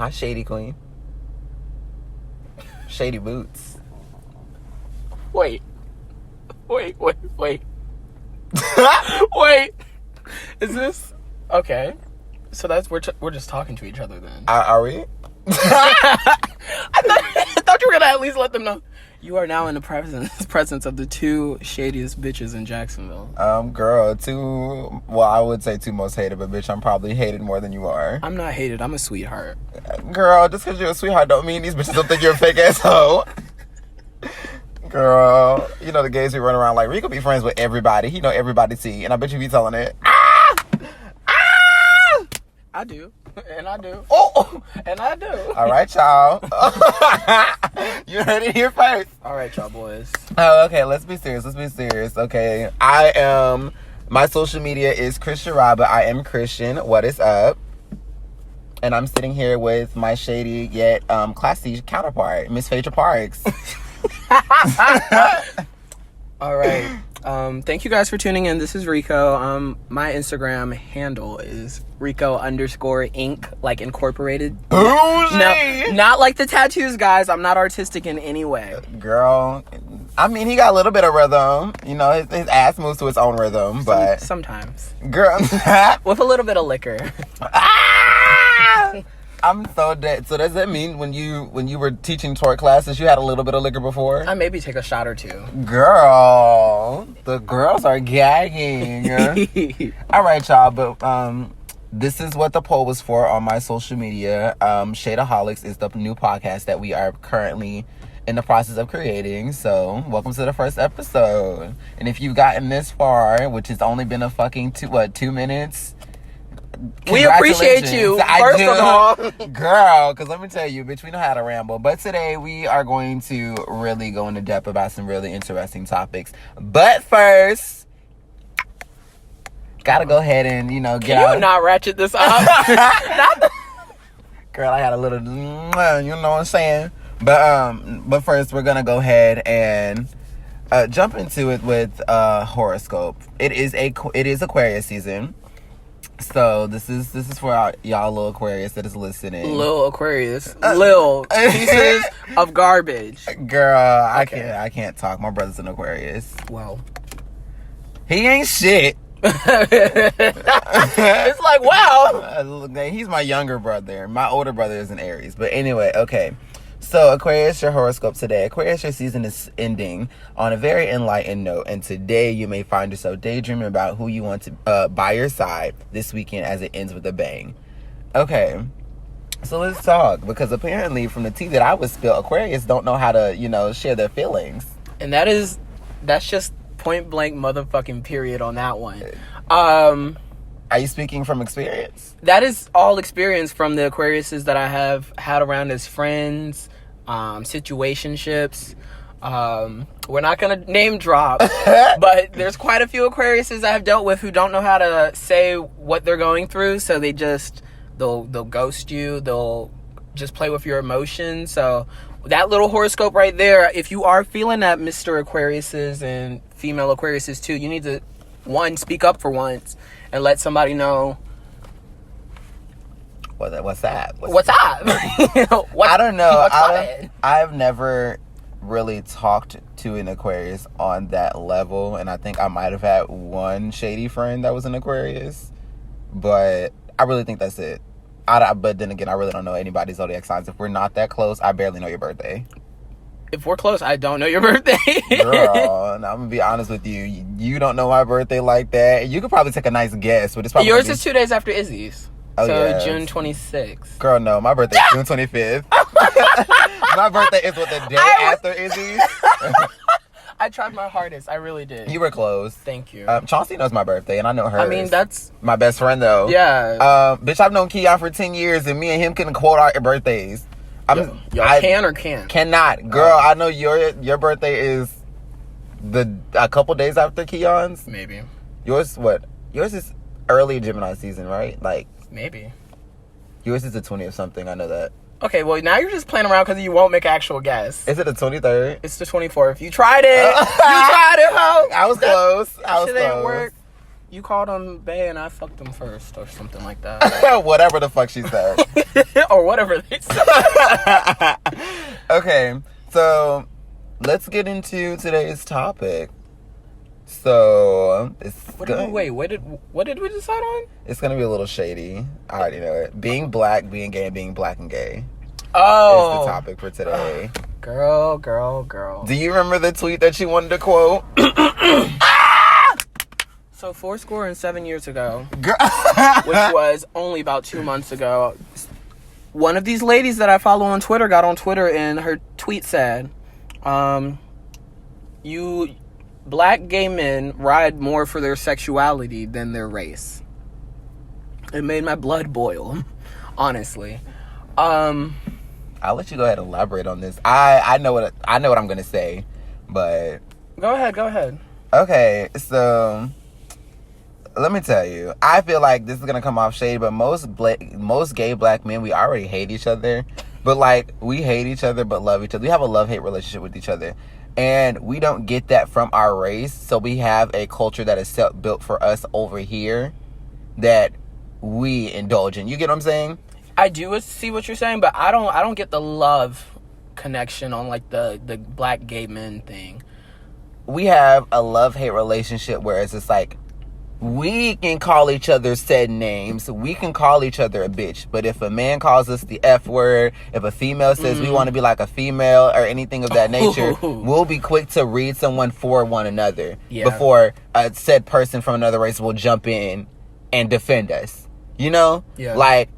Hi, Shady Queen. Shady Boots. Wait. Wait. Wait. Is this... Okay. So that's... We're just talking to each other then. Are we? I thought you were gonna at least let them know. You are now in the presence of the two shadiest bitches in Jacksonville. Girl, I would say two most hated, but bitch, I'm probably hated more than you are. I'm not hated. I'm a sweetheart. Girl, just because you're a sweetheart don't mean these bitches don't think you're a fake asshole. Girl, you know the gays who run around like, Rico be friends with everybody. He know everybody see, and I bet you be telling it. I do. And I do. Oh! And I do. All right, y'all. You heard it here first. All right, y'all boys. Oh, okay, let's be serious. Okay. My social media is Christian Robert. I am Christian. What is up? And I'm sitting here with my shady yet classy counterpart, Miss Phaedra Parks. All right. Thank you guys for tuning in. This is Rico. My Instagram handle is Rico_Inc. like incorporated. Bougie! No, not like the tattoos, guys. I'm not artistic in any way. Girl, I mean, he got a little bit of rhythm. You know, his ass moves to its own rhythm, but... Sometimes. Girl. With a little bit of liquor. I'm so dead. So does that mean when you were teaching twerk classes, you had a little bit of liquor before? I maybe take a shot or two. Girl, the girls are gagging. All right, y'all. But this is what the poll was for on my social media. Shade-aholics is the new podcast that we are currently in the process of creating. So welcome to the first episode. And if you've gotten this far, which has only been a fucking 2 minutes. We appreciate you, first of all. Girl, because let me tell you, bitch, we know how to ramble. But today we are going to really go into depth about some really interesting topics. But first, gotta go ahead and, get out. Can you not ratchet this up? Girl, I had a little, you know what I'm saying? But first, we're gonna go ahead and jump into it with horoscope. It is Aquarius season. So this is for y'all little Aquarius that is listening. Little Aquarius. Lil pieces of garbage. Girl, Okay. I can't talk. My brother's an Aquarius. Well. He ain't shit. It's like, wow. He's my younger brother. My older brother is an Aries. But anyway, okay. So, Aquarius, your horoscope today. Aquarius, your season is ending on a very enlightened note. And today, you may find yourself daydreaming about who you want to by your side this weekend as it ends with a bang. Okay. So, let's talk. Because apparently, from the tea that I was spilled, Aquarius don't know how to, share their feelings. And that's just point blank motherfucking period on that one. Are you speaking from experience? That is all experience from the Aquariuses that I have had around as friends, situationships. We're not gonna name drop, but there's quite a few Aquariuses I have dealt with who don't know how to say what they're going through, so they'll ghost you. They'll just play with your emotions. So that little horoscope right there, if you are feeling that, Mr. Aquariuses and female Aquariuses too, you need to, one, speak up for once and let somebody know. What's that? What's up? I don't know. I've I've never really talked to an Aquarius on that level, and I think I might have had one shady friend that was an Aquarius, but I really think that's it. But then again, I really don't know anybody's zodiac signs. If we're not that close, I barely know your birthday. If we're close, I don't know your birthday. Girl, and I'm gonna be honest with you. You don't know my birthday like that. You could probably take a nice guess, but it's probably yours is 2 days after Izzy's. Oh, so yes. June 26th. Girl, no, my birthday is June 25th. My birthday is what, the day after Izzy's? I tried my hardest. I really did. You were close. Thank you. Chauncey knows my birthday, and I know hers. I mean, that's my best friend, though. Yeah. Bitch, I've known Keon for 10 years, and me and him couldn't quote our birthdays. Y'all can or can't? Cannot. Girl, I know your birthday is a couple days after Keon's. Maybe. Yours, what? Yours is early Gemini season, right? Like, maybe. Yours is the 20th something, I know that. Okay, well, now you're just playing around because you won't make an actual guess. Is it the 23rd? It's the 24th. You tried it. You tried it, ho. I was close. Shit ain't work. you called him bae and I fucked him first or something like that. Whatever the fuck she said. Or whatever they said. Okay, so let's get into today's topic. So What did we decide on? It's gonna be a little shady. I already know it. Being black, being gay, being black and gay. Oh, is the topic for today. Girl. Do you remember the tweet that you wanted to quote? So 7 years ago, Girl. which was only about 2 months ago, one of these ladies that I follow on Twitter got on Twitter and her tweet said, you black gay men ride more for their sexuality than their race. It made my blood boil, honestly. I'll let you go ahead and elaborate on this. I know what I'm gonna say, but Go ahead. Okay, so let me tell you, I feel like this is gonna come off shady, but most gay black men, we already hate each other, but like we hate each other but love each other. We have a love-hate relationship with each other, and we don't get that from our race. So we have a culture that is built for us over here that we indulge in. You get what I'm saying? I do see what you're saying, but I don't get the love connection on like the black gay men thing. We have a love-hate relationship where it's just like we can call each other said names, we can call each other a bitch, but if a man calls us the F word, if a female says we want to be like a female or anything of that nature, we'll be quick to read someone for one another before a said person from another race will jump in and defend us. You know? Yeah. Like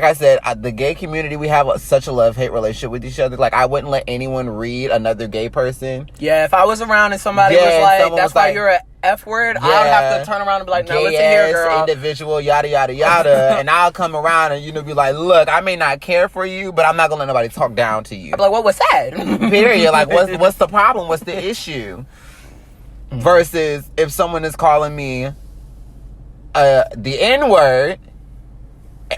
I said, the gay community, we have such a love-hate relationship with each other. Like, I wouldn't let anyone read another gay person. Yeah, if I was around and somebody was like, that's why you're an F word, I would have to turn around and be like, no, listen here, girl. Individual, yada, yada, yada. And I'll come around and, be like, look, I may not care for you, but I'm not going to let nobody talk down to you. I'm like, what was that? Period. Like, what's the problem? What's the issue? Versus if someone is calling me the N-word,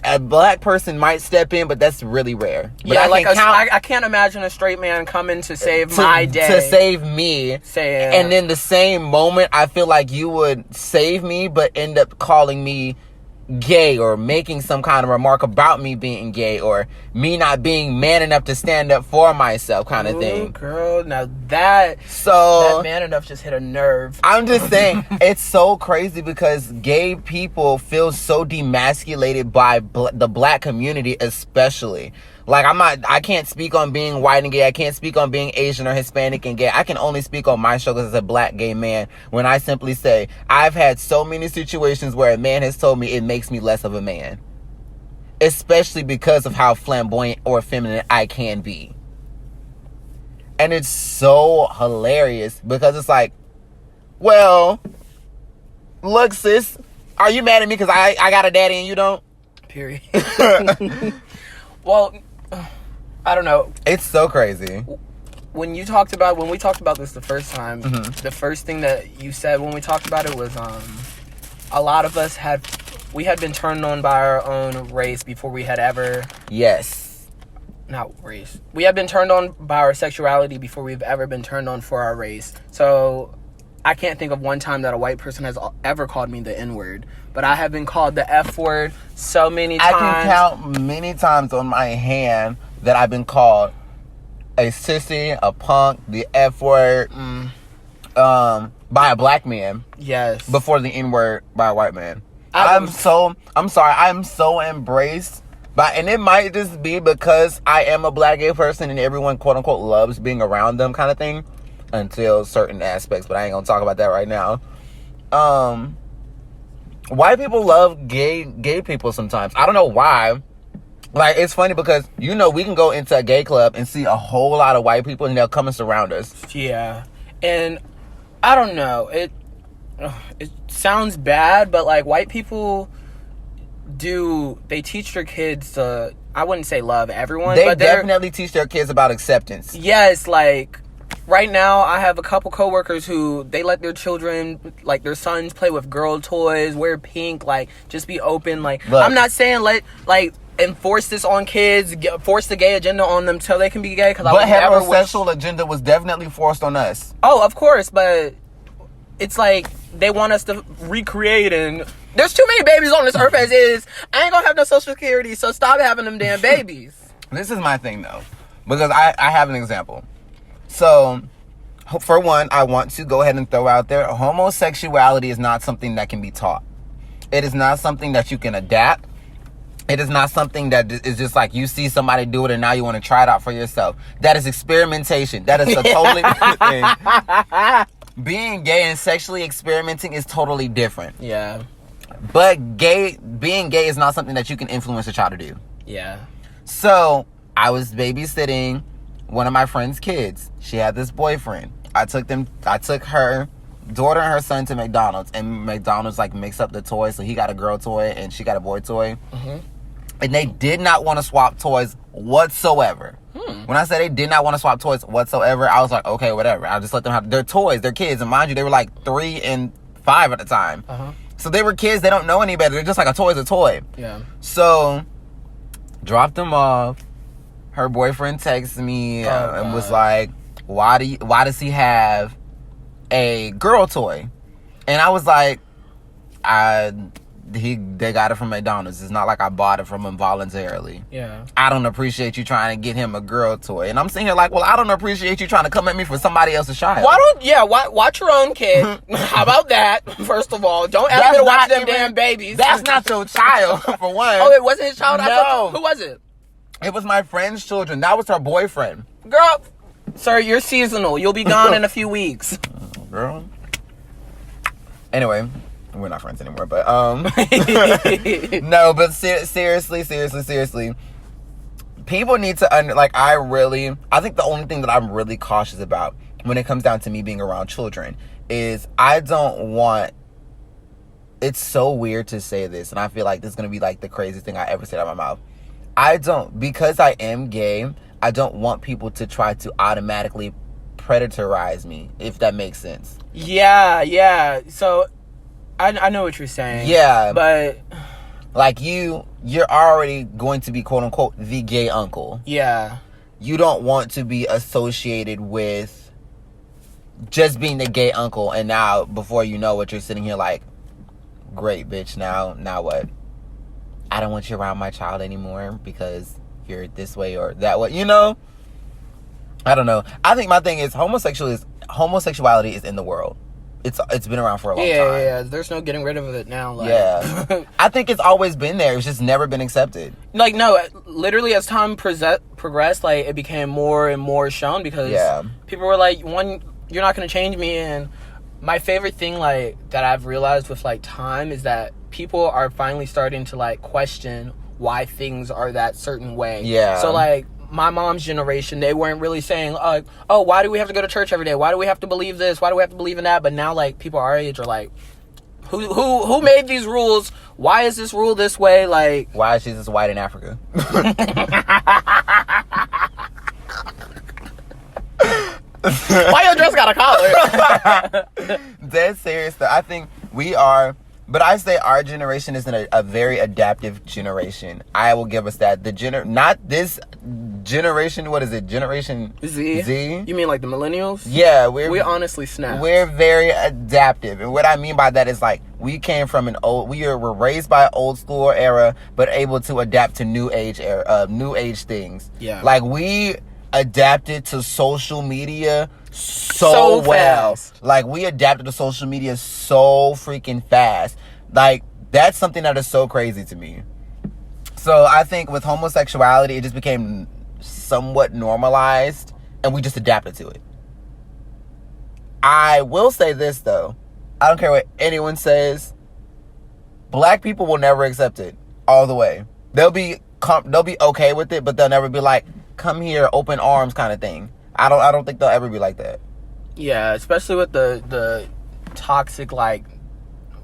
a black person might step in, but that's really rare. But yeah, I can't imagine a straight man coming to save my day. To save me. And in the same moment, I feel like you would save me, but end up calling me gay or making some kind of remark about me being gay or me not being man enough to stand up for myself kind of thing. Girl, now that man enough just hit a nerve. I'm just saying, it's so crazy because gay people feel so demasculated by the black community especially. Like, I can't speak on being white and gay. I can't speak on being Asian or Hispanic and gay. I can only speak on my struggles as a black gay man when I simply say, I've had so many situations where a man has told me it makes me less of a man. Especially because of how flamboyant or feminine I can be. And it's so hilarious because it's like, well, look, sis, are you mad at me because I got a daddy and you don't? Period. Well, I don't know. It's so crazy. When we talked about this the first time, the first thing that you said when we talked about it was, a lot of us had been turned on by our own race before we had ever. Yes. Not race. We have been turned on by our sexuality before we've ever been turned on for our race. So I can't think of one time that a white person has ever called me the N-word. But I have been called the F word so many times. I can count many times on my hand that I've been called a sissy, a punk, the F word, by a black man. Yes. Before the N word by a white man. I'm sorry. I'm so embraced and it might just be because I am a black gay person and everyone quote unquote loves being around them kind of thing until certain aspects, but I ain't gonna talk about that right now. White people love gay people sometimes. I don't know why. Like, it's funny because, we can go into a gay club and see a whole lot of white people and they'll come and surround us. Yeah. And I don't know. It sounds bad, but like white people they teach their kids to, I wouldn't say love everyone, but they definitely teach their kids about acceptance. Yes, like right now I have a couple coworkers who they let their children, like their sons, play with girl toys, wear pink, like just be open. Like, look, I'm not saying enforce this on kids, force the gay agenda on them till they can be gay. But heterosexual agenda was definitely forced on us. Oh, of course, but it's like they want us to recreate, and there's too many babies on this earth as is. I ain't gonna have no social security, so stop having them damn babies. This is my thing though, because I have an example. So, for one, I want to go ahead and throw out there, homosexuality is not something that can be taught. It is not something that you can adapt. It is not something that is just like you see somebody do it and now you want to try it out for yourself. That is experimentation. That is a totally different thing. Being gay and sexually experimenting is totally different. Yeah. But being gay is not something that you can influence a child to do. Yeah. So, I was babysitting one of my friend's kids. She had this boyfriend. I took her daughter and her son to McDonald's, and McDonald's like mixed up the toys, so he got a girl toy and she got a boy toy. Mm-hmm. And they did not want to swap toys whatsoever. When I said they did not want to swap toys whatsoever, I was like, okay, whatever. I'll just let them have their toys, their kids. And mind you, they were like 3 and 5 at the time. Uh-huh. So they were kids. They don't know any better. They're just like a toy's a toy. Yeah. So, dropped them off. Her boyfriend texted me and was like, why does he have a girl toy? And I was like, they got it from McDonald's. It's not like I bought it from him voluntarily. Yeah. I don't appreciate you trying to get him a girl toy. And I'm sitting here like, well, I don't appreciate you trying to come at me for somebody else's child. Watch your own kid. How about that? First of all, don't ask me to watch them damn babies. That's not your child, for one. Oh, it wasn't his child? No. Who was it? It was my friend's children. That was her boyfriend. Girl, sir, you're seasonal. You'll be gone in a few weeks. Girl. Anyway, we're not friends anymore, but no, but seriously, people need to I think the only thing that I'm really cautious about when it comes down to me being around children is I don't want, it's so weird to say this, and I feel like this is going to be like the craziest thing I ever said out of my mouth. Because I am gay, I don't want people to try to automatically predatorize me, if that makes sense. Yeah. So, I know what you're saying. Yeah. But, like, you're already going to be, quote unquote, the gay uncle. Yeah. You don't want to be associated with just being the gay uncle, and now, before you know it, you're sitting here like, great, bitch, now what? I don't want you around my child anymore because you're this way or that way. You know? I don't know. I think my thing is homosexuality is in the world. It's been around for a long time. Yeah. There's no getting rid of it now. Like. Yeah. I think it's always been there. It's just never been accepted. Like, no, literally as time progressed, like, it became more and more shown because people were like, one, you're not going to change me. And my favorite thing, like, that I've realized with, like, time is that people are finally starting to, like, question why things are that certain way. Yeah. So, like, my mom's generation, they weren't really saying, oh, why do we have to go to church every day? Why do we have to believe this? Why do we have to believe in that? But now, like, people our age are like, who made these rules? Why is this rule this way? Like, why is she just white in Africa? Why your dress got a collar? Dead serious though. I think we are, but I say our generation isn't a very adaptive generation. I will give us that. Not this generation. What is it? Generation Z? You mean like the millennials? Yeah, we honestly snapped. We're very adaptive, and what I mean by that is like we came from we were raised by an old school era, but able to adapt to new age things. Yeah, like we adapted to social media so well. Fast. Like, we adapted to social media so freaking fast. Like, that's something that is so crazy to me. So, I think with homosexuality, it just became somewhat normalized, and we just adapted to it. I will say this, though. I don't care what anyone says. Black people will never accept it all the way. They'll be okay with it, but they'll never be like, come here, open arms kind of thing. I don't think they'll ever be like that. Yeah, especially with the toxic, like,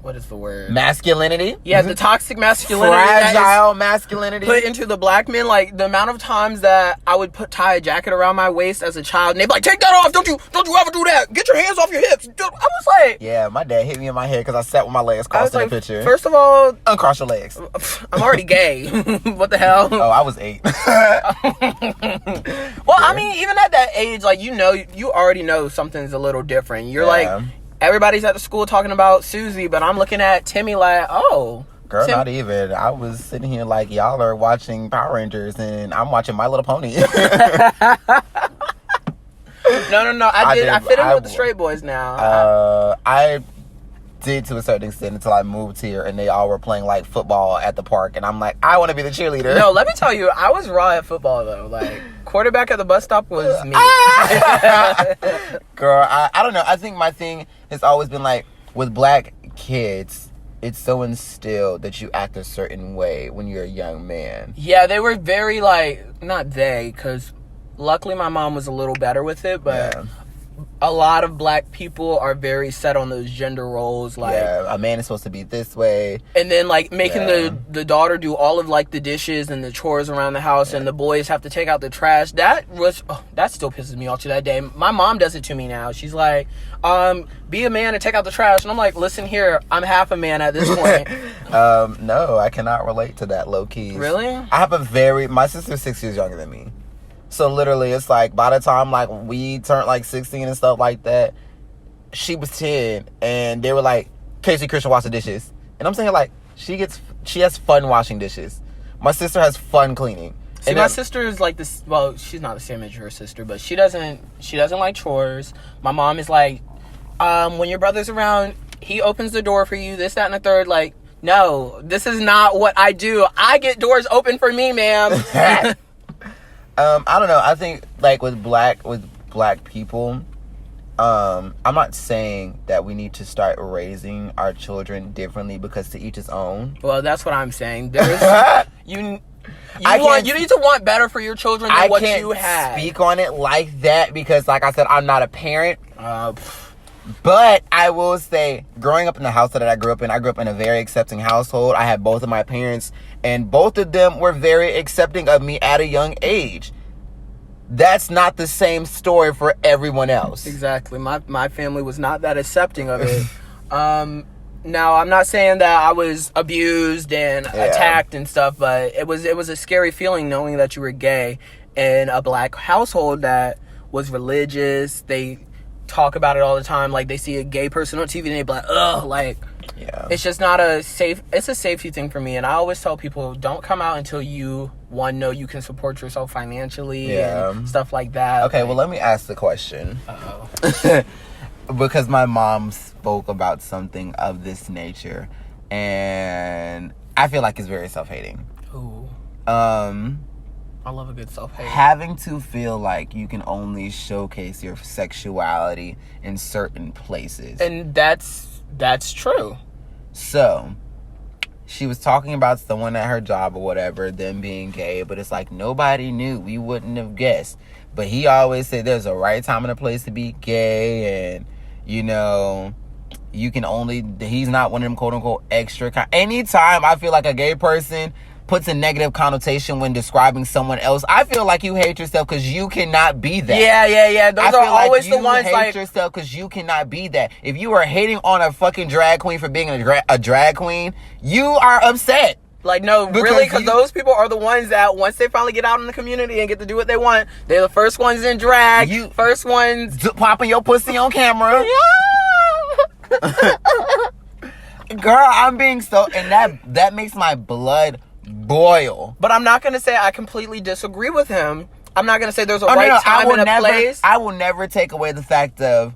what is the word? Masculinity? Yeah, the toxic masculinity. Fragile masculinity. Put into the black men. Like, the amount of times that I would tie a jacket around my waist as a child, and they'd be like, take that off. Don't you ever do that. Get your hands off your hips. I was like... Yeah, my dad hit me in my head because I sat with my legs crossed in the picture. First of all... Uncross your legs. I'm already gay. What the hell? Oh, I was 8. Well, I mean, even at that age, like, you already know something's a little different. You're like... everybody's at the school talking about Susie, but I'm looking at Timmy like, oh. Girl, not even. I was sitting here like, y'all are watching Power Rangers and I'm watching My Little Pony. No. I fit in with the straight boys now. I did to a certain extent until I moved here and they all were playing like football at the park and I'm like, I want to be the cheerleader. No, let me tell you, I was raw at football though. Like, quarterback at the bus stop was me. Girl, I don't know. I think my thing has always been like, with black kids, it's so instilled that you act a certain way when you're a young man. Yeah, they were very like, not they, because luckily my mom was a little better with it, but Yeah. a lot of black people are very set on those gender roles. Like, Yeah, a man is supposed to be this way. and then like making Yeah. the daughter do all of like the dishes and the chores around the house, and the boys have to take out the trash. That still pisses me off to that day. My mom does it to me now. She's like, be a man and take out the trash, and I'm like, listen here, I'm half a man at this point. No, I cannot relate to that, low key. Really? I have my sister's 6 years younger than me. So literally it's like by the time like we turned like 16 and stuff like that, she was 10 and they were like, Casey, Christian, wash the dishes. And I'm saying like, she has fun washing dishes. My sister has fun cleaning. See, my sister is like this. Well, she's not the same as your sister, but she doesn't like chores. My mom is like, when your brother's around, he opens the door for you, this, that, and the third. Like, no, this is not what I do. I get doors open for me, ma'am. I don't know. I think like with black people, I'm not saying that we need to start raising our children differently because to each his own. Well, that's what I'm saying. You need to want better for your children than what you have. I can't speak on it like that because, like I said, I'm not a parent. But I will say, growing up in the house that I grew up in a very accepting household. I had both of my parents, and both of them were very accepting of me at a young age. That's not the same story for everyone else. Exactly. My family was not that accepting of it. Now, I'm not saying that I was abused and attacked and stuff, but it was a scary feeling knowing that you were gay in a black household that was religious. They talk about it all the time. Like, they see a gay person on TV and they be like, ugh, like, yeah. It's just not it's a safety thing for me. And I always tell people, don't come out until you, one, know you can support yourself financially and stuff like that. Okay, well, let me ask the question. Uh-oh. Because my mom spoke about something of this nature, and I feel like it's very self-hating. Ooh. I love a good self-hate. Having to feel like you can only showcase your sexuality in certain places. And that's true. So, she was talking about someone at her job or whatever, them being gay, but it's like nobody knew. We wouldn't have guessed. But he always said there's a right time and a place to be gay, and, you know, you can only, he's not one of them quote-unquote extra. Anytime I feel like a gay person puts a negative connotation when describing someone else, I feel like you hate yourself because you cannot be that. Yeah. Those are always the ones you hate yourself because you cannot be that. If you are hating on a fucking drag queen for being a drag queen, you are upset. Like, no, really, because those people are the ones that once they finally get out in the community and get to do what they want, they're the first ones in drag, first ones popping your pussy on camera. Yeah. Girl, I'm being so, and that makes my blood boil. But I'm not going to say I completely disagree with him. I'm not going to say there's a time and a place. I will never take away the fact of,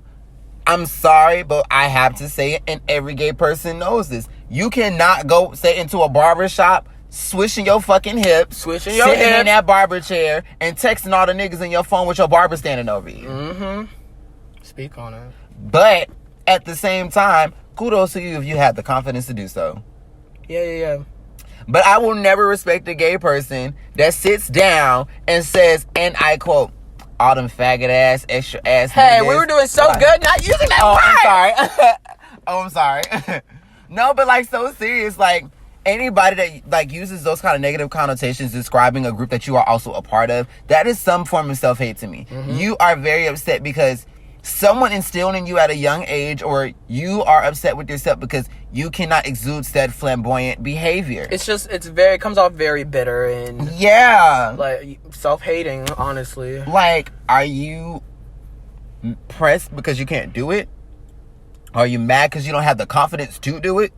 I'm sorry, but I have to say it, and every gay person knows this. You cannot go, say, into a barber shop, swishing your fucking hips, sitting in that barber chair, and texting all the niggas in your phone with your barber standing over you. Mm-hmm. Speak on it. But at the same time, kudos to you if you had the confidence to do so. Yeah. But I will never respect a gay person that sits down and says, and I quote, all them faggot ass, extra ass Hey, niggas. we were doing so good not using that word. I'm sorry. No, but like so serious, like anybody that like uses those kind of negative connotations describing a group that you are also a part of, that is some form of self-hate to me. Mm-hmm. You are very upset because someone instilled in you at a young age, or you are upset with yourself because you cannot exude said flamboyant behavior. It comes off very bitter and like self-hating, honestly. Like, are you pressed because you can't do it? Are you mad because you don't have the confidence to do it?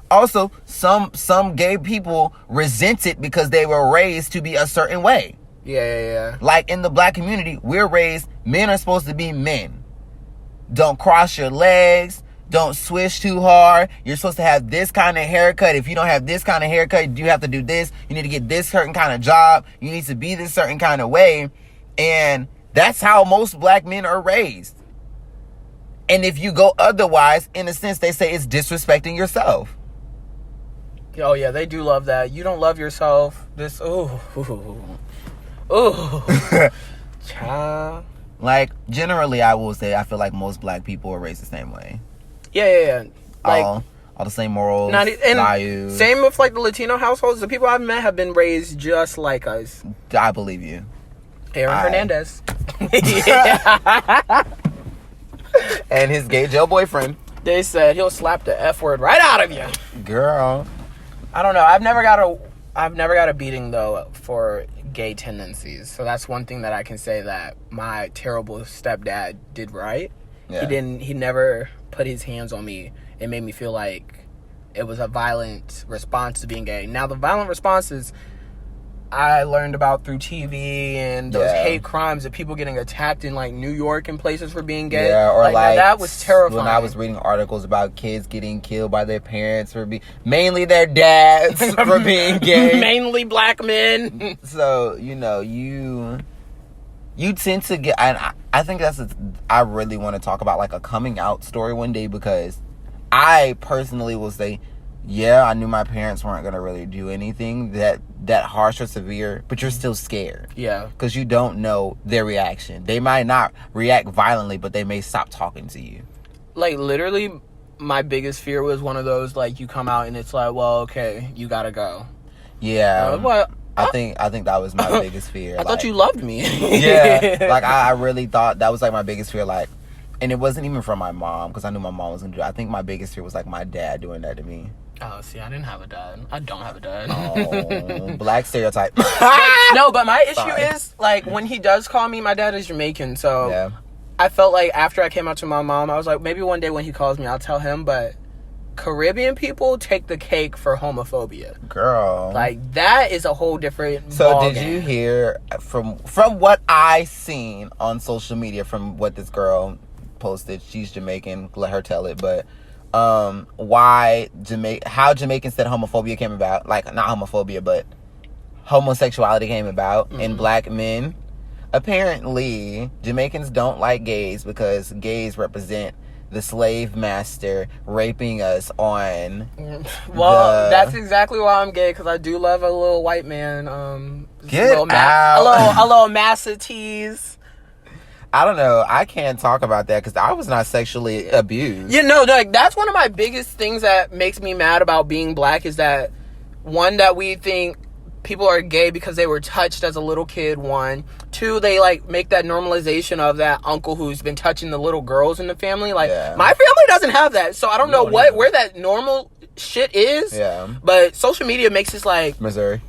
Also, some gay people resent it because they were raised to be a certain way. Yeah. Like in the black community, we're raised, men are supposed to be men. Don't cross your legs. Don't swish too hard. You're supposed to have this kind of haircut. If you don't have this kind of haircut, you have to do this. You need to get this certain kind of job. You need to be this certain kind of way. And that's how most black men are raised. And if you go otherwise, in a sense, they say it's disrespecting yourself. Oh, yeah, they do love that. You don't love yourself. This, ooh. Child. Like, generally, I will say I feel like most black people are raised the same way. Yeah. Like, all the same morals, and values. Same with, like, the Latino households. The people I've met have been raised just like us. I believe you. Aaron Hernandez. And his gay jail boyfriend. They said he'll slap the F word right out of you. Girl. I don't know. I've never got a beating, though, for gay tendencies. So that's one thing that I can say that my terrible stepdad did right. Yeah. He never put his hands on me. It made me feel like it was a violent response to being gay. Now, the violent responses I learned about through TV and those hate crimes of people getting attacked in, like, New York and places for being gay. Yeah, or like that was terrifying. When I was reading articles about kids getting killed by their parents for mainly their dads for being gay. Mainly black men. So, you tend to get, and I think I really want to talk about like a coming out story one day, because I personally will say, yeah, I knew my parents weren't going to really do anything that harsh or severe, but you're still scared. Yeah. Because you don't know their reaction. They might not react violently, but they may stop talking to you. Like, literally, my biggest fear was one of those, like, you come out and it's like, well, okay, you gotta go. Yeah. I think that was my biggest fear. I thought you loved me. Yeah. Like, I really thought that was, like, my biggest fear, like, and it wasn't even from my mom, because I knew my mom was going to do it. I think my biggest fear was, like, my dad doing that to me. Oh, see, I didn't have a dad. I don't have a dad. Oh, black stereotype. But my issue is, like, when he does call me, my dad is Jamaican, so yeah. I felt like after I came out to my mom, I was like, maybe one day when he calls me, I'll tell him, but Caribbean people take the cake for homophobia. Girl. Like, that is a whole different So did you hear from what I seen on social media, from what this girl posted? She's Jamaican, let her tell it, but how Jamaicans said homophobia came about, like, not homophobia, but homosexuality came about in black men. Apparently, Jamaicans don't like gays because gays represent the slave master raping us on. Well, that's exactly why I'm gay, because I do love a little white man. Get out. A little massa tease. I don't know. I can't talk about that because I was not sexually abused. Like, that's one of my biggest things that makes me mad about being black, is that, one, that we think people are gay because they were touched as a little kid, one. Two, they, like, make that normalization of that uncle who's been touching the little girls in the family. Like, my family doesn't have that, so I don't know where that normal shit is. Yeah. But social media makes us like... Missouri.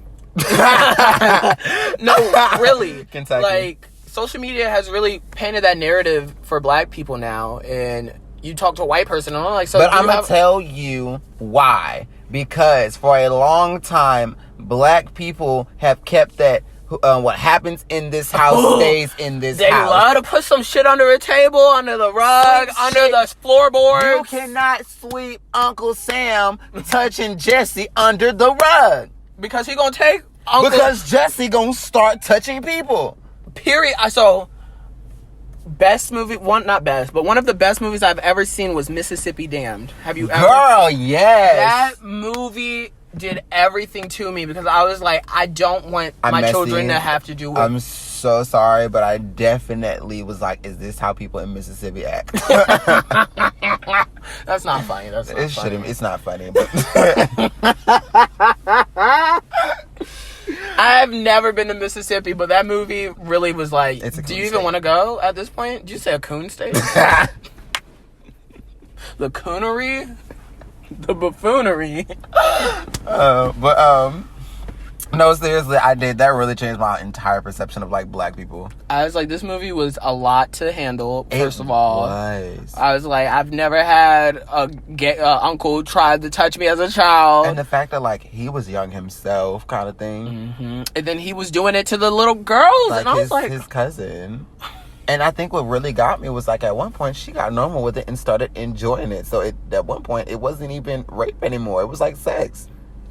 No, really. Kentucky. Like, social media has really painted that narrative for black people now, and you talk to a white person, and I'm like, so... But I'm going to tell you why. Because for a long time, black people have kept that what happens in this house stays in this house. They love to put some shit under a table, under the rug, under the floorboards. You cannot sweep Uncle Sam touching Jesse under the rug. Because he gonna take Uncle... Because Jesse gonna start touching people. Period. So, best movie... not best, but one of the best movies I've ever seen was Mississippi Damned. Have you ever... Girl, yes. That movie did everything to me, because I was like, I don't want my children to have to do with... I'm so sorry, but I definitely was like, is this how people in Mississippi act? That's not funny. It's not funny, but... I've never been to Mississippi, but that movie really was like, do you even want to go at this point? Did you say a coon state? The coonery? The buffoonery. No, seriously, I did. That really changed my entire perception of like black people. I was like, this movie was a lot to handle. First of all, I was like, I've never had a gay uncle try to touch me as a child, and the fact that like he was young himself, kind of thing, and then he was doing it to the little girls, like and I was like, his cousin. And I think what really got me was like at one point she got normal with it and started enjoying it. So at one point it wasn't even rape anymore. It was like sex.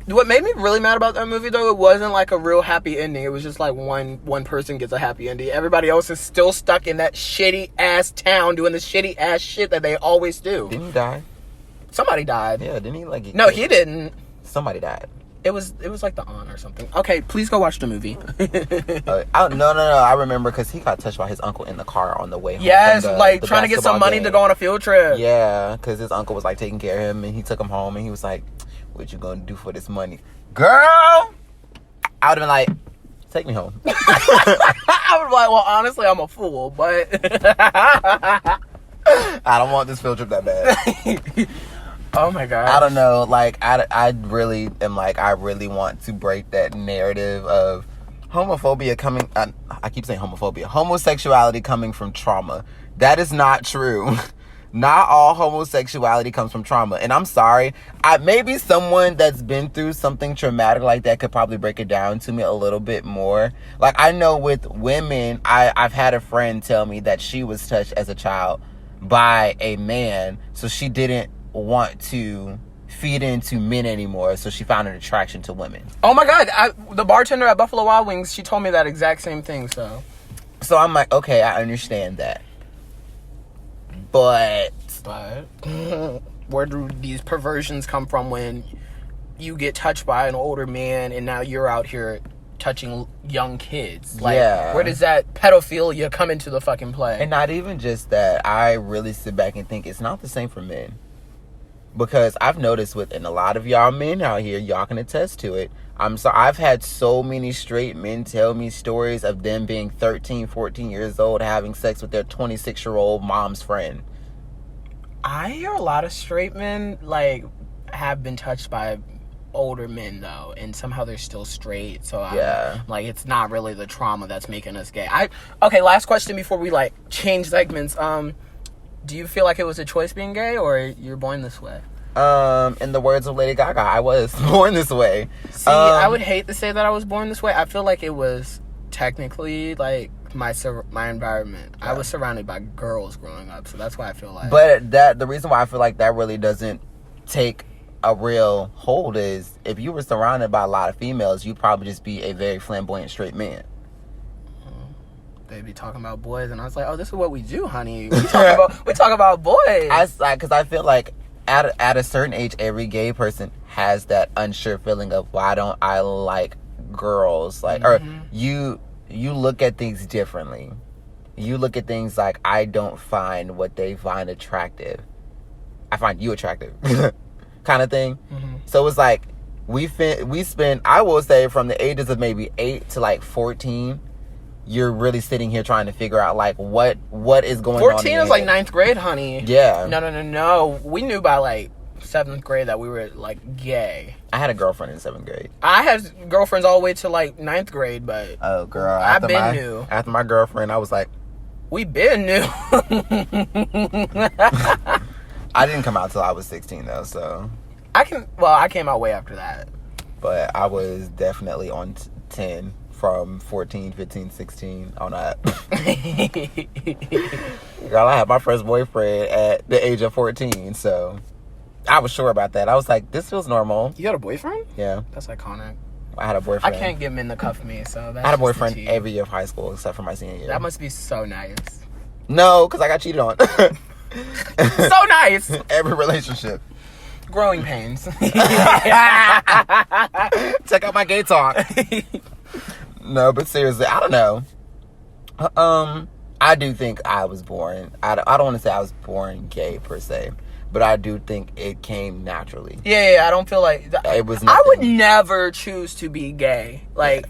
What made me really mad about that movie, though, it wasn't like a real happy ending. It was just like one person gets a happy ending. Everybody else is still stuck in that shitty ass town doing the shitty ass shit that they always do. Didn't he die? Somebody died. Yeah, didn't he? Like no, he didn't. Somebody died. It was like the aunt or something. Okay, please go watch the movie. No. I remember because he got touched by his uncle in the car on the way home. Yes, from like the trying to get some basketball money game. to go on a field trip. Yeah, because his uncle was like taking care of him and he took him home and he was like, "What you gonna do for this money, girl?" I would have been like, "Take me home." I was like, well, honestly, I'm a fool, but I don't want this field trip that bad. oh my god, I don't know. Like, I really am like, I really want to break that narrative of homophobia coming. I keep saying homophobia. Homosexuality coming from trauma. That is not true. Not all homosexuality comes from trauma. And I'm sorry. Maybe someone that's been through something traumatic like that could probably break it down to me a little bit more. Like, I know with women, I've had a friend tell me that she was touched as a child by a man. So she didn't want to feed into men anymore, so she found an attraction to women. Oh my god, the bartender at Buffalo Wild Wings, she told me that exact same thing. So I'm like, okay, I understand that, but where do these perversions come from when you get touched by an older man and now you're out here touching young kids? Like, where does that pedophilia come into the fucking play? And not even just that, I really sit back and think it's not the same for men. Because I've noticed within a lot of y'all men out here, y'all can attest to it. I've had so many straight men tell me stories of them being 13, 14 years old, having sex with their 26-year-old mom's friend. I hear a lot of straight men, like, have been touched by older men, though, and somehow they're still straight. So, like, it's not really the trauma that's making us gay. Okay, last question before we, like, change segments. Do you feel like it was a choice being gay, or you're born this way? In the words of Lady Gaga, I was born this way. See, I would hate to say that I was born this way. I feel like it was technically, like, my environment. Yeah. I was surrounded by girls growing up, so that's why I feel like... But the reason why I feel like that really doesn't take a real hold is if you were surrounded by a lot of females, you'd probably just be a very flamboyant straight man. They'd be talking about boys, and I was like, "Oh, this is what we do, honey. We talk about boys." Because I feel like at a certain age, every gay person has that unsure feeling of why don't I like girls? Like, or you look at things differently. You look at things like, I don't find what they find attractive. I find you attractive, kind of thing. So it's like we spend, I will say, from the ages of maybe 8 to like 14. You're really sitting here trying to figure out, like, what is going on. 14 is like 9th grade, honey. Yeah. No. We knew by, like, 7th grade that we were, like, gay. I had a girlfriend in 7th grade. I had girlfriends all the way to, like, 9th grade, but... Oh, girl. I've been new. After my girlfriend, I was like... We been new. I didn't come out till I was 16, though, so... I came out way after that. But I was definitely on 10... from 14, 15, 16 on that. Girl, I had my first boyfriend at the age of 14, so I was sure about that. I was like, this feels normal. You got a boyfriend? Yeah. That's iconic. I had a boyfriend. I can't get men to cuff me, so that's... I had a boyfriend every year of high school except for my senior year. That must be so nice. No, because I got cheated on. So nice! Every relationship. Growing pains. Check out my gay talk. No, but seriously, I don't know. I do think I was born. I don't want to say I was born gay per se, but I do think it came naturally. Yeah, I don't feel like it was. I would never choose to be gay. Like,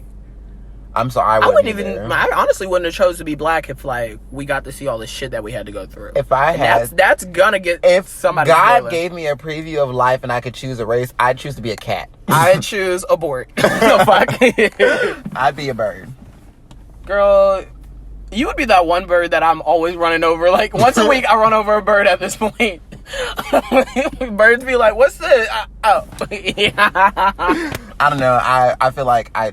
I'm sorry, I wouldn't even. I honestly wouldn't have chose to be black if, like, we got to see all the shit that we had to go through. If I had, that's gonna get if somebody. God gave me a preview of life and I could choose a race, I'd choose to be a cat. I choose abort. The fuck? I'd be a bird. Girl, you would be that one bird that I'm always running over. Like, once a week, I run over a bird at this point. Birds be like, what's this? I don't know. I feel like I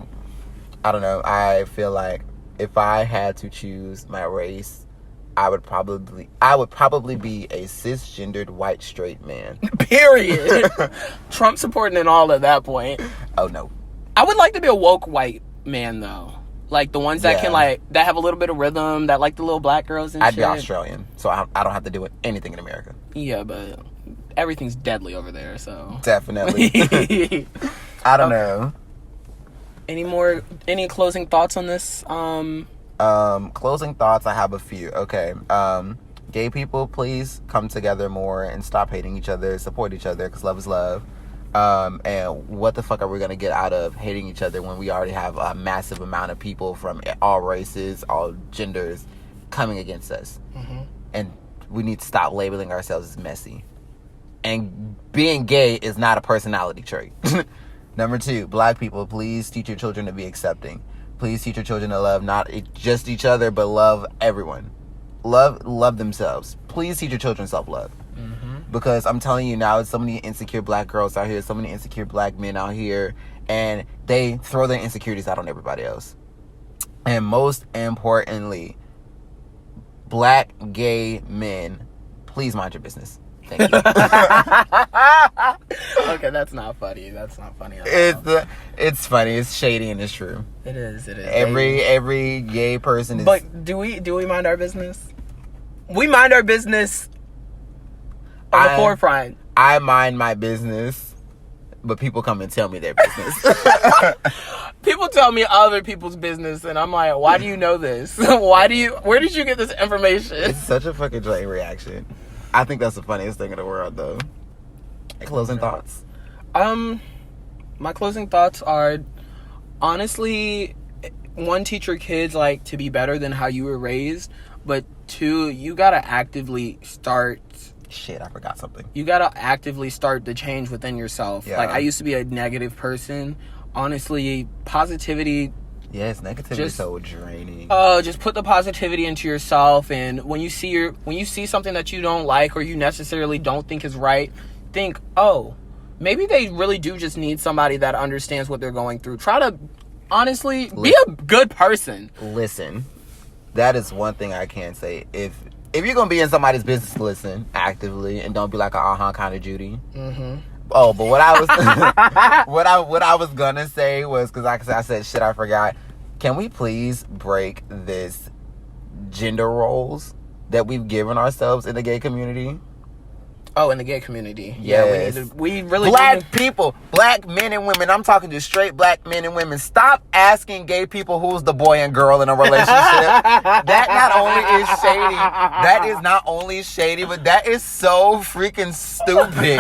don't know. I feel like if I had to choose my race, I would probably be a cisgendered white straight man. Period. Trump supporting and all at that point. Oh no. I would like to be a woke white man though. Like the ones that can that have a little bit of rhythm, that like the little black girls and I'd shit. be Australian, so I don't have to do anything in America. Yeah, but everything's deadly over there, so. Definitely. I don't know. Any closing thoughts on this? Closing thoughts, I have a few. Okay. Gay people, please come together more and stop hating each other, support each other, because love is love. And what the fuck are we gonna get out of hating each other when we already have a massive amount of people from all races, all genders coming against us? Mm-hmm. And we need to stop labeling ourselves as messy. And being gay is not a personality trait. Number 2, black people, please teach your children to be accepting. Please teach your children to love not just each other, but love everyone. Love themselves. Please teach your children self-love. Mm-hmm. Because I'm telling you now, so many insecure black girls out here, so many insecure black men out here, and they throw their insecurities out on everybody else. And most importantly, black gay men, please mind your business. Thank you. Okay, that's not funny. That's not funny at all. It's funny. It's shady and it's true. It is. Every gay person is. But do we mind our business? We mind our business on the forefront. I mind my business, but people come and tell me their business. People tell me other people's business, and I'm like, why do you know this? Where did you get this information? It's such a fucking giant reaction. I think that's the funniest thing in the world, though. Closing thoughts? My closing thoughts are, honestly, 1, teach your kids, like, to be better than how you were raised, but 2, you gotta actively start... Shit, I forgot something. You gotta actively start the change within yourself. Yeah. Like, I used to be a negative person. Honestly, positivity... Yes, negativity is so draining. Just put the positivity into yourself, and when you see something that you don't like or you necessarily don't think is right, think, oh, maybe they really do just need somebody that understands what they're going through. Try to, honestly, be a good person. Listen, that is one thing I can say. If you're gonna be in somebody's business, listen actively and don't be like a kind of Judy. Mm-hmm. Oh, but what I was what I was gonna say was, because I said shit, I forgot. Can we please break this gender roles that we've given ourselves in the gay community? Oh, in the gay community. Yes. Yeah, we really black people, black men and women. I'm talking to straight black men and women. Stop asking gay people who's the boy and girl in a relationship. That is not only shady, but that is so freaking stupid.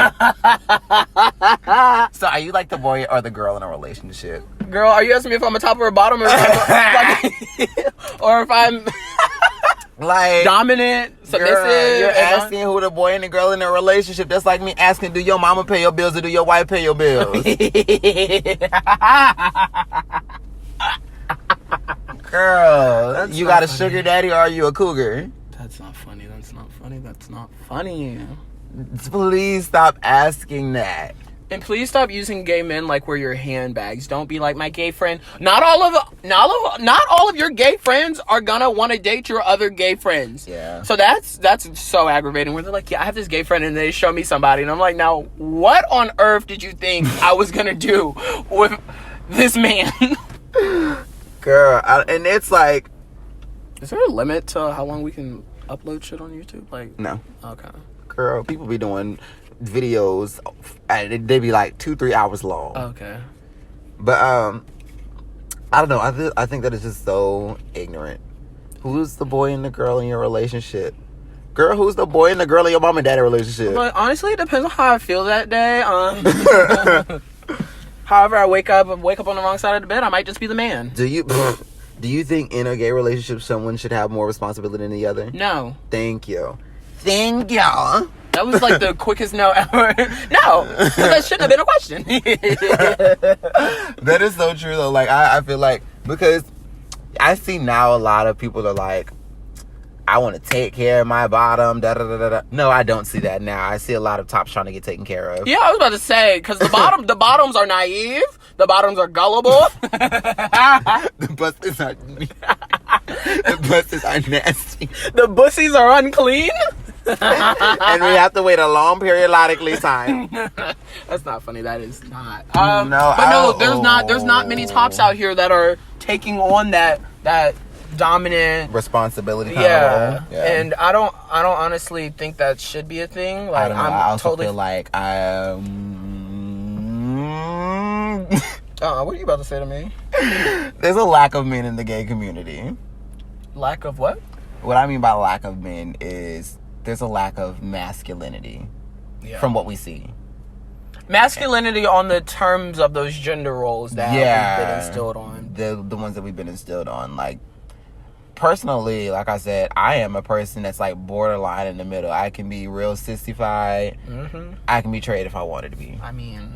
So are you like the boy or the girl in a relationship? Girl, are you asking me if I'm a top or a bottom, or if I'm like dominant, submissive? Girl, you're asking who the boy and the girl in a relationship. That's like me asking, do your mama pay your bills or do your wife pay your bills? Girl, you got a sugar daddy or are you a cougar? That's not funny. That's not funny. Please stop asking that. And please stop using gay men like we're your handbags. Don't be like, my gay friend. Not all of your gay friends are gonna want to date your other gay friends. Yeah. So that's so aggravating. Where they're like, yeah, I have this gay friend, and they show me somebody, and I'm like, now what on earth did you think I was gonna do with this man? Girl, and it's like, is there a limit to how long we can upload shit on YouTube? Like, no. Okay. Girl, people be doing videos, they be like 2-3 hours long. Okay. But I don't know, I think that is just so ignorant. Who's the boy and the girl in your relationship? Girl, who's the boy and the girl in your mom and daddy relationship? But honestly, it depends on how I feel that day. However I wake up on the wrong side of the bed, I might just be the man. Do you think in a gay relationship someone should have more responsibility than the other? No. Thank you. That was like the quickest no ever. No, that shouldn't have been a question. That is so true though. Like I feel like, because I see now a lot of people are like, I want to take care of my bottom. Da, da, da, da, da. No, I don't see that now. I see a lot of tops trying to get taken care of. Yeah, I was about to say, because the bottoms are naive. The bottoms are gullible. The buses are nasty. The bussies are unclean. And we have to wait a long periodically time. That's not funny. That is not. There's not many tops out here that are taking on that dominant responsibility kind yeah. of role. Yeah. And I don't honestly think that should be a thing. Like, I also feel like what are you about to say to me? There's a lack of men in the gay community. Lack of what? What I mean by lack of men is there's a lack of masculinity from what we see. Masculinity on the terms of those gender roles that we've been instilled on. The ones that we've been instilled on. Like, personally, like I said, I am a person that's like borderline in the middle. I can be real sissified. Mm-hmm. I can be straight if I wanted to be. I mean,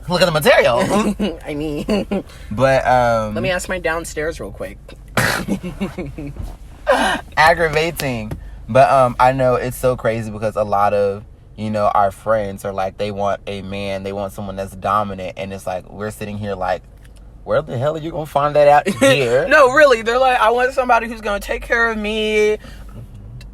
look at the material. I mean, but let me ask my downstairs real quick. Aggravating. But I know it's so crazy because a lot of, you know, our friends are like, they want a man, they want someone that's dominant, and it's like we're sitting here like, where the hell are you gonna find that out here? No, really, they're like, I want somebody who's gonna take care of me.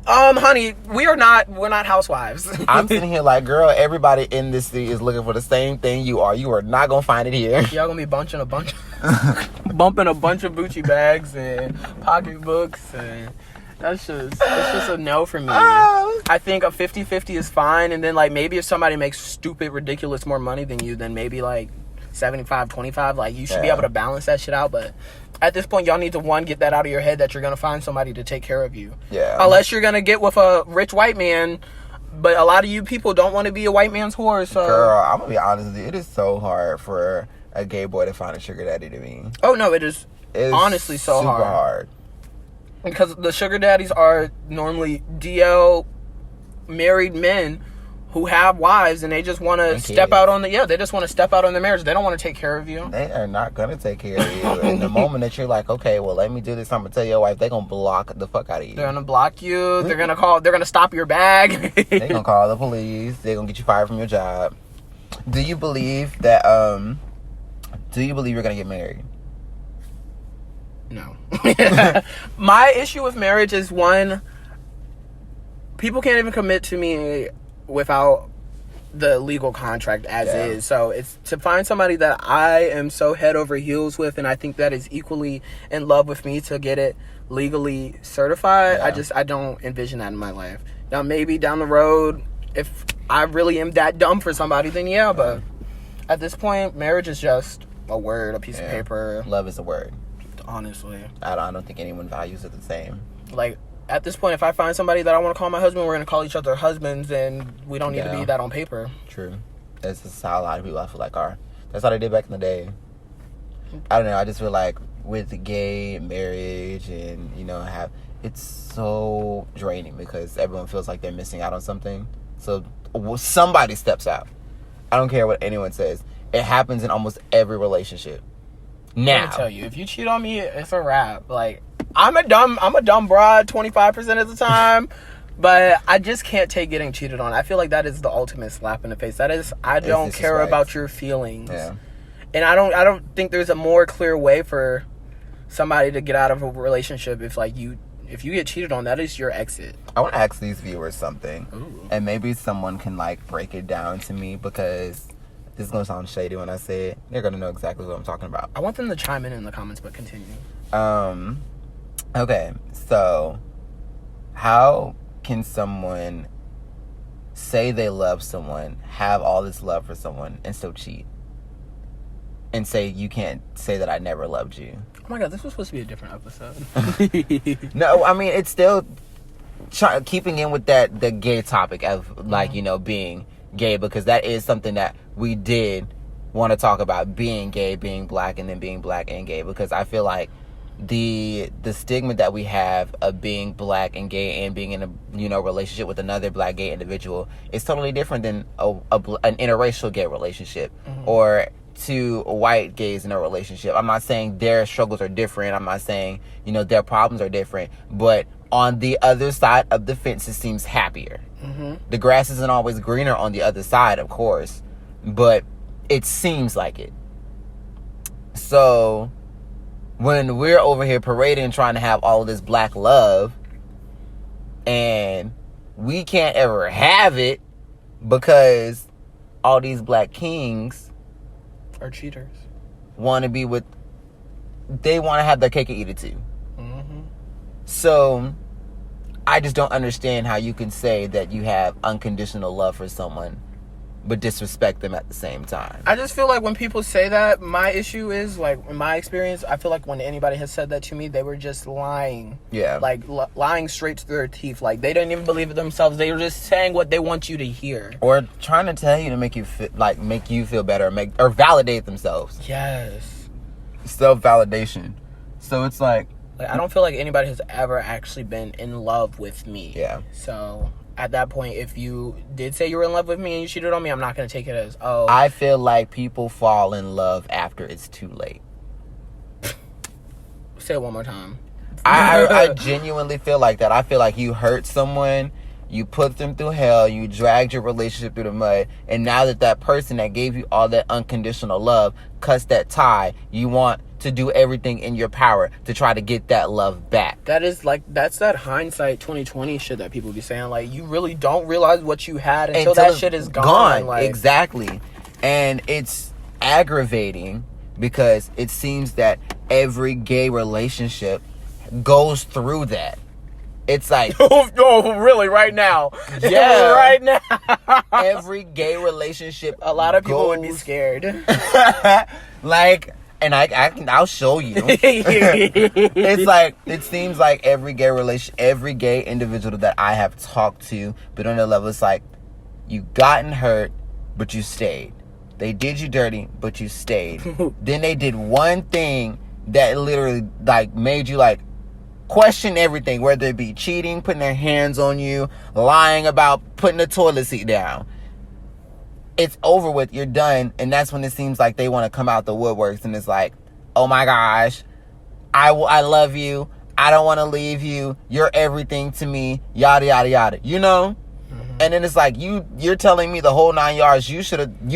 Honey, we're not housewives. I'm sitting here like, girl, everybody in this city is looking for the same thing you are. You are not gonna find it here. Y'all gonna be bumping a bunch of Gucci bags and pocketbooks, and it's just a no for me. I think a 50-50 is fine, and then like maybe if somebody makes stupid, ridiculous more money than you, then maybe like 75-25, like you should be able to balance that shit out. But at this point, y'all need to get that out of your head that you're gonna find somebody to take care of you. Yeah. Unless you're gonna get with a rich white man, but a lot of you people don't want to be a white man's whore. So, girl, I'm gonna be honest with you, it is so hard for a gay boy to find a sugar daddy to me. Oh no, it is honestly so super hard. Because the sugar daddies are normally DL married men who have wives, and they just want to step out on they just want to step out on their marriage. They don't want to take care of you. They are not going to take care of you. And the moment that you're like, okay, well, let me do this, I'm going to tell your wife, they're going to block the fuck out of you. They're going to block you. They're going to stop your bag. They're going to call the police. They're going to get you fired from your job. Do you believe that, you're going to get married? No. My issue with marriage is, one, people can't even commit to me without the legal contract as is. So it's to find somebody that I am so head over heels with, and I think that is equally in love with me, to get it legally certified. I don't envision that in my life. Now maybe down the road, if I really am that dumb for somebody, then but at this point, marriage is just a word, a piece of paper. Love is a word. Honestly, I don't think anyone values it the same. Like, at this point, if I find somebody that I want to call my husband, we're going to call each other husbands, and we don't need to be that on paper. True. That's just how a lot of people, I feel like, are. That's how they did back in the day. I don't know. I just feel like with gay marriage and, you know, it's so draining because everyone feels like they're missing out on something. So somebody steps out. I don't care what anyone says. It happens in almost every relationship. Now, let me tell you, if you cheat on me, it's a wrap. Like, I'm a dumb broad 25% of the time, but I just can't take getting cheated on. I feel like that is the ultimate slap in the face. That is, I don't care about your feelings. Yeah. And I don't think there's a more clear way for somebody to get out of a relationship if you get cheated on. That is your exit. I want to ask these viewers something. Ooh. And maybe someone can like break it down to me, because this is going to sound shady when I say it. They're going to know exactly what I'm talking about. I want them to chime in the comments, but continue. Okay, so how can someone say they love someone, have all this love for someone, and still cheat? And say, you can't say that I never loved you. Oh my God, this was supposed to be a different episode. No, I mean, it's still keeping in with the gay topic of, like, you know, being gay, because that is something that we did want to talk about, being gay, being black, and then being black and gay, because I feel like the stigma that we have of being black and gay and being in a relationship with another black gay individual is totally different than an interracial gay relationship or two white gays in a relationship. I'm not saying their struggles are different. I'm not saying their problems are different, but on the other side of the fence it seems happier. The grass isn't always greener on the other side, of course, but it seems like it. So when we're over here parading trying to have all of this black love and we can't ever have it because all these black kings are cheaters, they want to have their cake and eat it too. So I just don't understand how you can say that you have unconditional love for someone but disrespect them at the same time. I just feel like when people say that, my issue is, like, in my experience, I feel like when anybody has said that to me, they were just lying. Yeah. Like, lying straight to their teeth. Like, they didn't even believe it themselves. They were just saying what they want you to hear. Or trying to tell you to make you feel better, or validate themselves. Yes. Self-validation. So it's like I don't feel like anybody has ever actually been in love with me. Yeah. So at that point, if you did say you were in love with me and you cheated on me, I'm not going to take it as, oh. I feel like people fall in love after it's too late. Say it one more time. I genuinely feel like that. I feel like you hurt someone, you put them through hell, you dragged your relationship through the mud, and now that person that gave you all that unconditional love cuts that tie, you want to do everything in your power to try to get that love back. That's that hindsight 2020 shit that people be saying. Like, you really don't realize what you had until that shit is gone. Like, exactly. And it's aggravating because it seems that every gay relationship goes through that. It's like, oh, really? Right now? Yeah, right now. Every gay relationship, a lot of people would be scared. Like, and I'll show you. It's like, it seems like every gay individual that I have talked to, but on the level, it's like, you gotten hurt, but you stayed. They did you dirty, but you stayed. Then they did one thing that literally, like, made you, like, question everything, whether it be cheating, putting their hands on you, lying about putting the toilet seat down. It's over with, you're done, and that's when it seems like they want to come out the woodworks, and it's like, oh my gosh, I love you, I don't want to leave you, you're everything to me, yada yada yada, And then it's like, you're telling me the whole 9 yards. You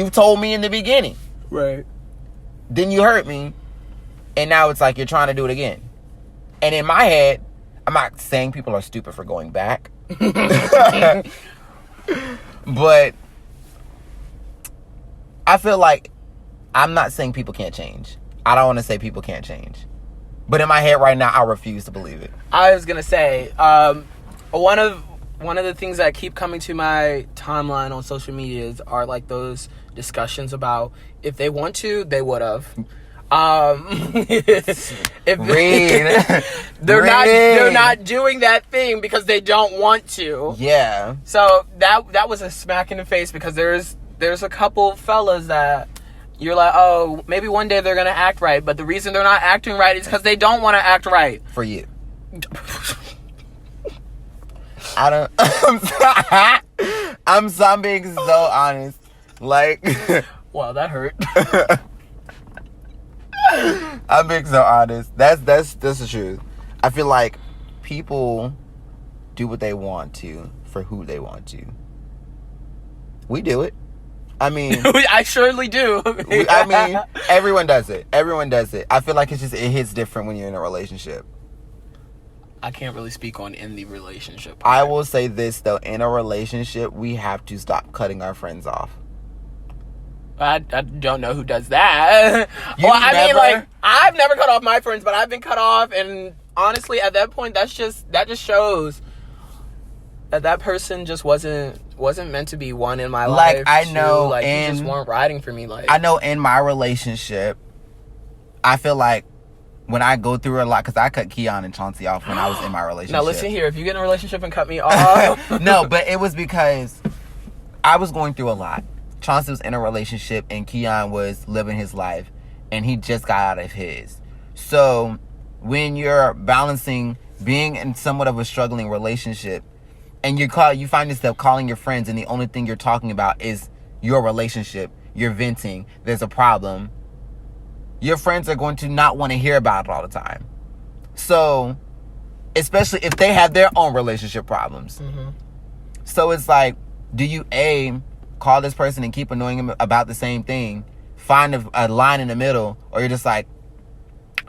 told me in the beginning, right? Then you hurt me, and now it's like you're trying to do it again. And in my head, I'm not saying people are stupid for going back, but I feel like, I'm not saying people can't change. I don't want to say people can't change. But in my head right now, I refuse to believe it. I was going to say, one of the things that keep coming to my timeline on social media are like those discussions about if they want to, they would have. They're not doing that thing because they don't want to. Yeah. So that was a smack in the face, because there's a couple fellas that you're like, oh, maybe one day they're gonna act right, but the reason they're not acting right is because they don't want to act right. For you. I'm being so honest. Like, wow, that hurt. I'm being so honest. That's the truth. I feel like people do what they want to for who they want to. We do it. I mean, I surely do. Everyone does it. I feel like it hits different when you're in a relationship. I can't really speak on in the relationship. I will say this though, in a relationship, we have to stop cutting our friends off. I don't know who does that. I've never cut off my friends, but I've been cut off, and honestly, at that point, that just shows that person just wasn't meant to be one in my life. Like, I know, you just weren't riding for me. Like, I know in my relationship, I feel like when I go through a lot, because I cut Keon and Chauncey off when I was in my relationship. Now listen here, if you get in a relationship and cut me off. No, but it was because I was going through a lot. Chauncey was in a relationship and Keon was living his life, and he just got out of his. So when you're balancing being in somewhat of a struggling relationship, and you find yourself calling your friends, and the only thing you're talking about is your relationship, you're venting, there's a problem, your friends are going to not want to hear about it all the time. So, especially if they have their own relationship problems. Mm-hmm. So it's like, do you call this person and keep annoying him about the same thing, find a line in the middle, or you're just like,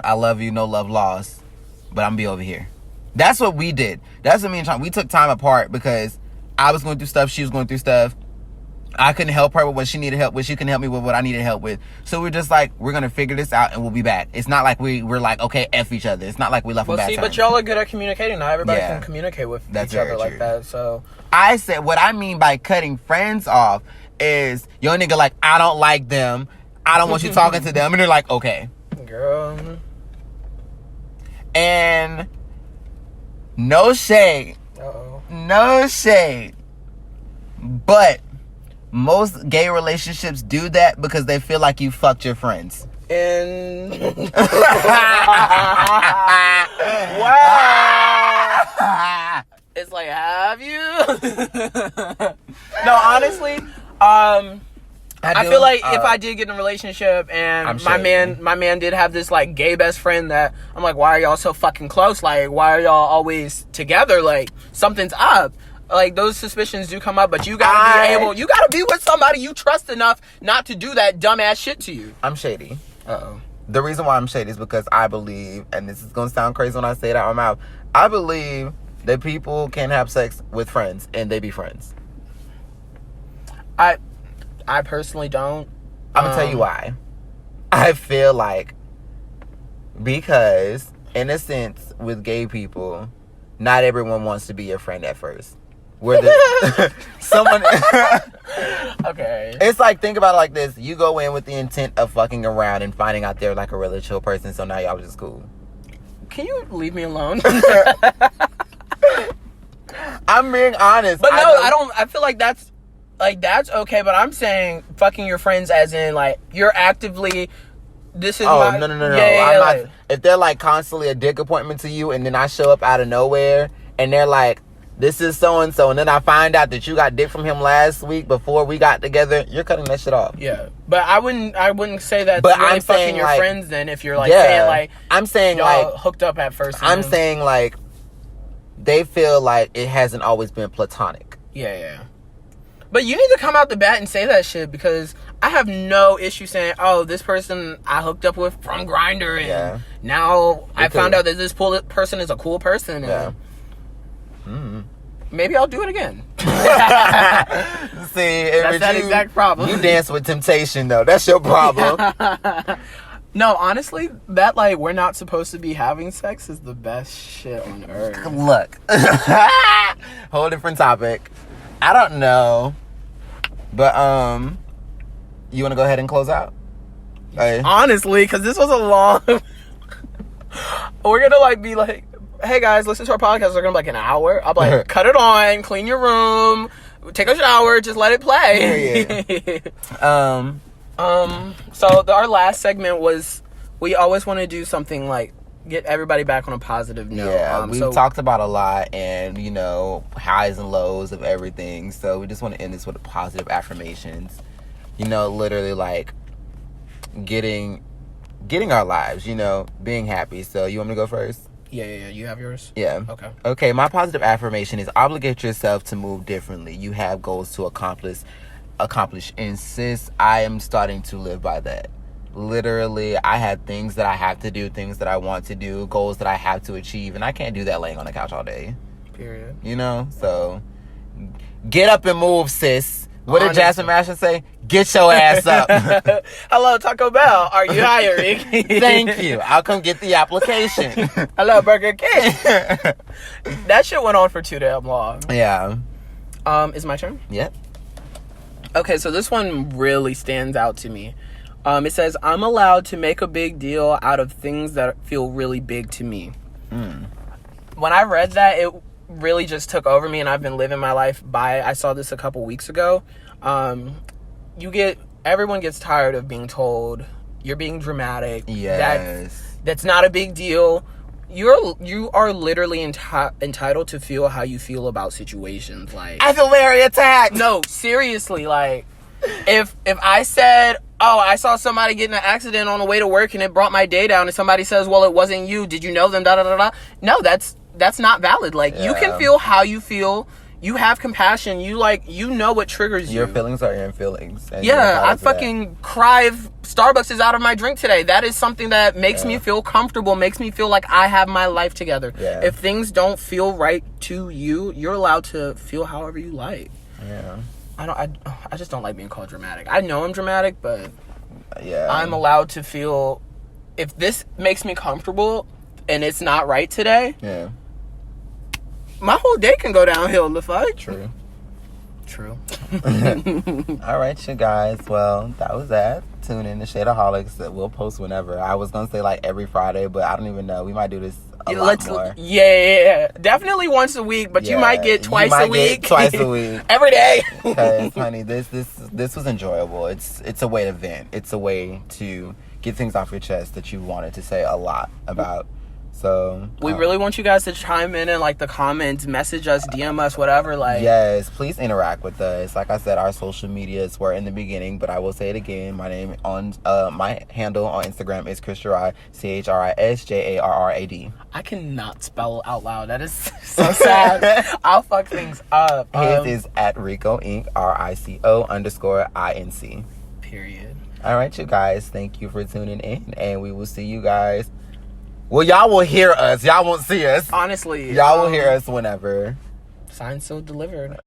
I love you, no love lost, but I'm gonna be over here. That's what we did. That's what me and Sean, we took time apart because I was going through stuff, she was going through stuff. I couldn't help her with what she needed help with. She couldn't help me with what I needed help with. So we're just like, we're going to figure this out and we'll be back. It's not like we're like, okay, F each other. It's not like we left on bad terms. But y'all are good at communicating. Not everybody can communicate with each other like that. So I said, what I mean by cutting friends off is, your nigga like, I don't like them. I don't want you talking to them. And they're like, okay. Girl. And no shade. Uh-oh. No shade. But most gay relationships do that because they feel like you fucked your friends. And wow. It's like, have you? No, honestly, I feel like if I did get in a relationship and my man did have this like gay best friend that I'm like, why are y'all so fucking close? Like, why are y'all always together? Like, something's up. Like, those suspicions do come up, but you gotta be with somebody you trust enough not to do that dumbass shit to you. I'm shady. Uh-oh. The reason why I'm shady is because I believe, and this is gonna sound crazy when I say it out of my mouth, I believe that people can have sex with friends and they be friends. I personally don't. I'm gonna tell you why. I feel like, because in a sense with gay people, not everyone wants to be your friend at first. Where someone okay. It's like, think about it like this. You go in with the intent of fucking around and finding out they're like a really chill person, so now y'all just cool. Can you leave me alone? I'm being honest. But no, I don't. I feel like that's okay, but I'm saying fucking your friends as in like you're actively this is no. Yeah, I'm not, if they're like constantly a dick appointment to you and then I show up out of nowhere and they're like, this is so and so, and then I find out that you got dick from him last week before we got together, you're cutting that shit off. Yeah. But I wouldn't say that but really I'm fucking your like, friends then if you're like saying like I'm saying y'all like hooked up at first. I'm saying like they feel like it hasn't always been platonic. Yeah. But you need to come out the bat and say that shit, because I have no issue saying, oh, this person I hooked up with from Grindr, and now I found out that this person is a cool person. And maybe I'll do it again. See, that's that exact problem. You dance with temptation, though. That's your problem. No, honestly, that like we're not supposed to be having sex is the best shit on earth. Look, whole different topic. I don't know, but you want to go ahead and close out? Honestly, because this was a long. We're gonna like be like, hey guys, listen to our podcast. We're gonna be like an hour. I'll be like, cut it on, clean your room, take a shower, just let it play. So our last segment was, we always want to do something like get everybody back on a positive note. Yeah, we've talked about a lot, and you know, highs and lows of everything. So we just want to end this with positive affirmations. You know, literally like getting our lives. You know, being happy. So you want me to go first? Yeah. You have yours? Yeah. Okay. My positive affirmation is obligate yourself to move differently. You have goals to accomplish. And sis, I am starting to live by that. Literally, I have things that I have to do, things that I want to do, goals that I have to achieve, and I can't do that laying on the couch all day. Period. You know? So, get up and move, sis. What did Jasmine Masher say? Get your ass up. Hello, Taco Bell. Are you hiring? Thank you. I'll come get the application. Hello, Burger King. That shit went on for too damn long. Yeah. Is my turn? Yep. Okay, so this one really stands out to me. It says, I'm allowed to make a big deal out of things that feel really big to me. When I read that, it really just took over me, and I've been living my life by it. I saw this a couple weeks ago. Everyone gets tired of being told you're being dramatic. Yes. That's not a big deal. you are literally entitled to feel how you feel about situations. Like, I feel very attacked. no, seriously, like, if I said, oh, I saw somebody get in an accident on the way to work and it brought my day down, and somebody says, well, it wasn't you, did you know them, da da da da, no, that's not valid. Like, you can feel how you feel. You have compassion. You know what triggers you. Your feelings are your feelings. Yeah, I fucking cry if Starbucks is out of my drink today. That is something that makes me feel comfortable, makes me feel like I have my life together. Yeah. If things don't feel right to you, you're allowed to feel however you like. Yeah. I just don't like being called dramatic. I know I'm dramatic, but yeah, I'm allowed to feel, if this makes me comfortable and it's not right today. Yeah. My whole day can go downhill in the fight. True. All right, you guys. Well, that was that. Tune in to Shade-aholics. That we'll post whenever. I was gonna say like every Friday, but I don't even know. We might do this a lot more. Yeah. Definitely once a week, but you might get twice a week. Twice a week. Every day. Because, honey, this was enjoyable. It's a way to vent. It's a way to get things off your chest that you wanted to say a lot about. So we really want you guys to chime in like the comments, message us, DM us, whatever. Like, yes, please interact with us. Like I said, our social medias were in the beginning, but I will say it again. My name on my handle on Instagram is Chrisjarad, CHRISJARRAD. I cannot spell out loud. That is so sad. I'll fuck things up. His is at Rico Inc. RICO_INC. Period. All right, you guys. Thank you for tuning in, and we will see you guys. Well, y'all will hear us. Y'all won't see us. Honestly. Y'all will hear us whenever. Signed, sealed, delivered.